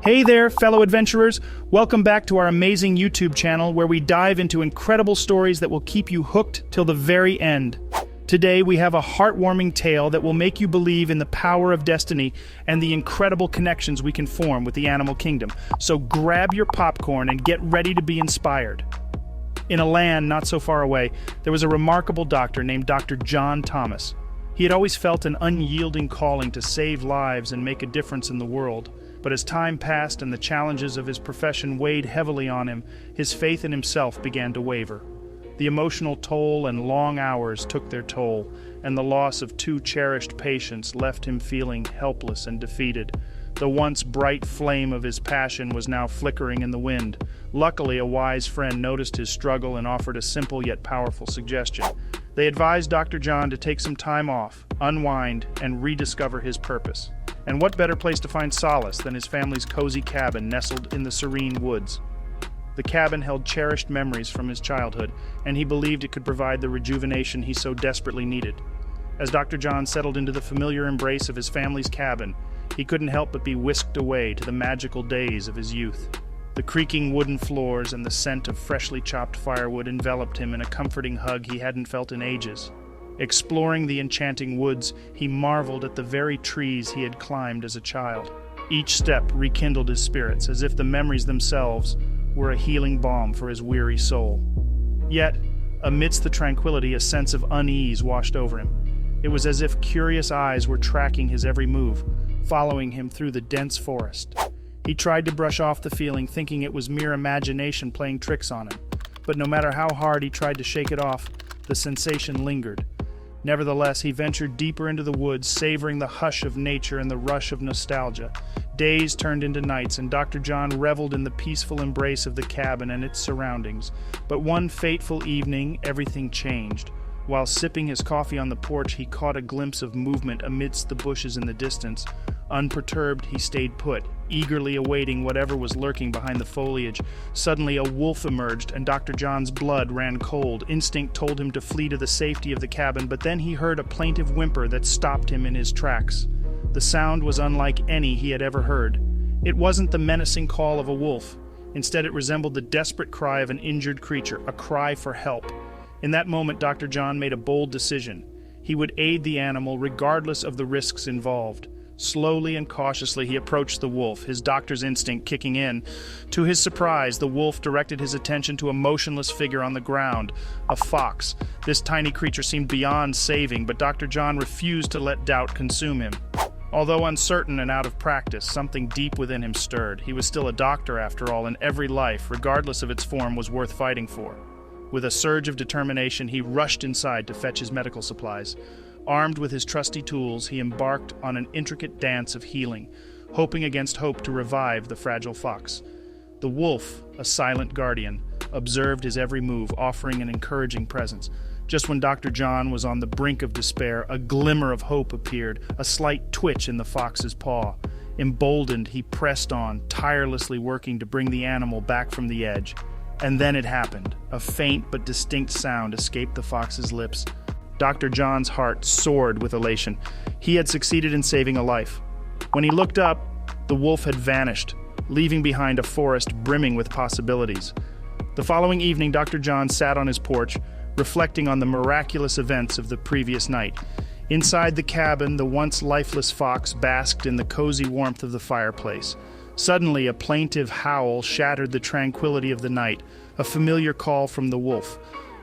Hey there, fellow adventurers. Welcome back to our amazing YouTube channel where we dive into incredible stories that will keep you hooked till the very end. Today we have a heartwarming tale that will make you believe in the power of destiny and the incredible connections we can form with the animal kingdom. So grab your popcorn and get ready to be inspired. In a land not so far away, there was a remarkable doctor named Dr. John Thomas. He had always felt an unyielding calling to save lives and make a difference in the world. But as time passed and the challenges of his profession weighed heavily on him, his faith in himself began to waver. The emotional toll and long hours took their toll, and the loss of two cherished patients left him feeling helpless and defeated. The once bright flame of his passion was now flickering in the wind. Luckily, a wise friend noticed his struggle and offered a simple yet powerful suggestion. They advised Dr. John to take some time off, unwind, and rediscover his purpose. And what better place to find solace than his family's cozy cabin nestled in the serene woods? The cabin held cherished memories from his childhood, and he believed it could provide the rejuvenation he so desperately needed. As Dr. John settled into the familiar embrace of his family's cabin, he couldn't help but be whisked away to the magical days of his youth. The creaking wooden floors and the scent of freshly chopped firewood enveloped him in a comforting hug he hadn't felt in ages. Exploring the enchanting woods, he marveled at the very trees he had climbed as a child. Each step rekindled his spirits, as if the memories themselves were a healing balm for his weary soul. Yet, amidst the tranquility, a sense of unease washed over him. It was as if curious eyes were tracking his every move, following him through the dense forest. He tried to brush off the feeling, thinking it was mere imagination playing tricks on him. But no matter how hard he tried to shake it off, the sensation lingered. Nevertheless, he ventured deeper into the woods, savoring the hush of nature and the rush of nostalgia. Days turned into nights, and Dr. John reveled in the peaceful embrace of the cabin and its surroundings. But one fateful evening, everything changed. While sipping his coffee on the porch, he caught a glimpse of movement amidst the bushes in the distance. Unperturbed, he stayed put, eagerly awaiting whatever was lurking behind the foliage. Suddenly, a wolf emerged, and Dr. John's blood ran cold. Instinct told him to flee to the safety of the cabin, but then he heard a plaintive whimper that stopped him in his tracks. The sound was unlike any he had ever heard. It wasn't the menacing call of a wolf. Instead, it resembled the desperate cry of an injured creature, a cry for help. In that moment, Dr. John made a bold decision. He would aid the animal regardless of the risks involved. Slowly and cautiously, he approached the wolf, his doctor's instinct kicking in. To his surprise, the wolf directed his attention to a motionless figure on the ground, a fox. This tiny creature seemed beyond saving, but Dr. John refused to let doubt consume him. Although uncertain and out of practice, something deep within him stirred. He was still a doctor, after all, and every life, regardless of its form, was worth fighting for. With a surge of determination, he rushed inside to fetch his medical supplies. Armed with his trusty tools, he embarked on an intricate dance of healing, hoping against hope to revive the fragile fox. The wolf, a silent guardian, observed his every move, offering an encouraging presence. Just when Dr. John was on the brink of despair, a glimmer of hope appeared, a slight twitch in the fox's paw. Emboldened, he pressed on, tirelessly working to bring the animal back from the edge. And then it happened. A faint but distinct sound escaped the fox's lips. Dr. John's heart soared with elation. He had succeeded in saving a life. When he looked up, the wolf had vanished, leaving behind a forest brimming with possibilities. The following evening, Dr. John sat on his porch, reflecting on the miraculous events of the previous night. Inside the cabin, the once lifeless fox basked in the cozy warmth of the fireplace. Suddenly, a plaintive howl shattered the tranquility of the night, a familiar call from the wolf.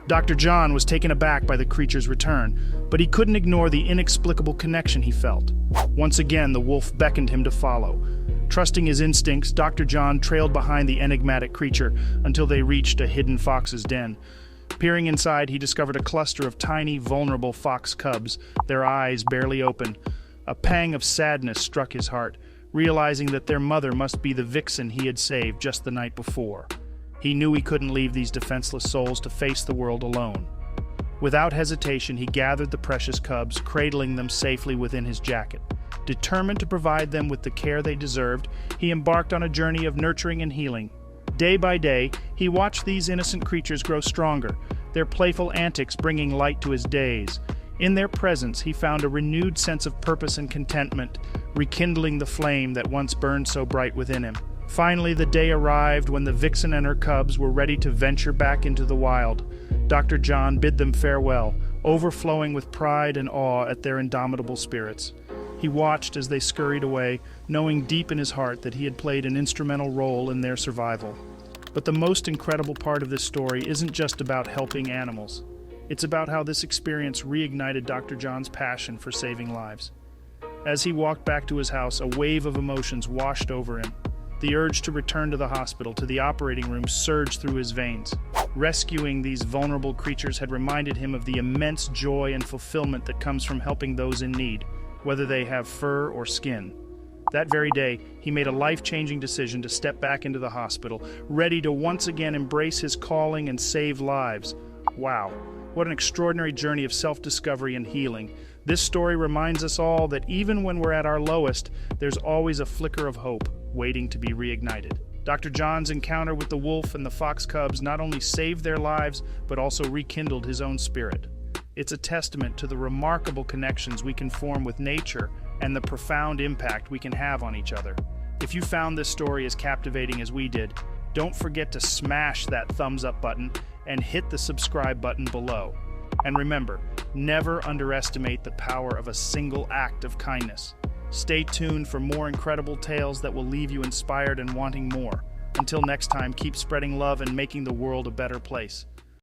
Dr. John was taken aback by the creature's return, but he couldn't ignore the inexplicable connection he felt. Once again, the wolf beckoned him to follow. Trusting his instincts, Dr. John trailed behind the enigmatic creature until they reached a hidden fox's den. Peering inside, he discovered a cluster of tiny, vulnerable fox cubs, their eyes barely open. A pang of sadness struck his heart, realizing that their mother must be the vixen he had saved just the night before. He knew he couldn't leave these defenseless souls to face the world alone. Without hesitation, he gathered the precious cubs, cradling them safely within his jacket. Determined to provide them with the care they deserved, he embarked on a journey of nurturing and healing. Day by day, he watched these innocent creatures grow stronger, their playful antics bringing light to his days. In their presence, he found a renewed sense of purpose and contentment, rekindling the flame that once burned so bright within him. Finally, the day arrived when the vixen and her cubs were ready to venture back into the wild. Dr. John bid them farewell, overflowing with pride and awe at their indomitable spirits. He watched as they scurried away, knowing deep in his heart that he had played an instrumental role in their survival. But the most incredible part of this story isn't just about helping animals. It's about how this experience reignited Dr. John's passion for saving lives. As he walked back to his house, a wave of emotions washed over him. The urge to return to the hospital, to the operating room, surged through his veins. Rescuing these vulnerable creatures had reminded him of the immense joy and fulfillment that comes from helping those in need, whether they have fur or skin. That very day, he made a life-changing decision to step back into the hospital, ready to once again embrace his calling and save lives. Wow, what an extraordinary journey of self-discovery and healing. This story reminds us all that even when we're at our lowest, there's always a flicker of hope waiting to be reignited. Dr. John's encounter with the wolf and the fox cubs not only saved their lives, but also rekindled his own spirit. It's a testament to the remarkable connections we can form with nature and the profound impact we can have on each other. If you found this story as captivating as we did, don't forget to smash that thumbs up button and hit the subscribe button below. And remember, never underestimate the power of a single act of kindness. Stay tuned for more incredible tales that will leave you inspired and wanting more. Until next time, keep spreading love and making the world a better place.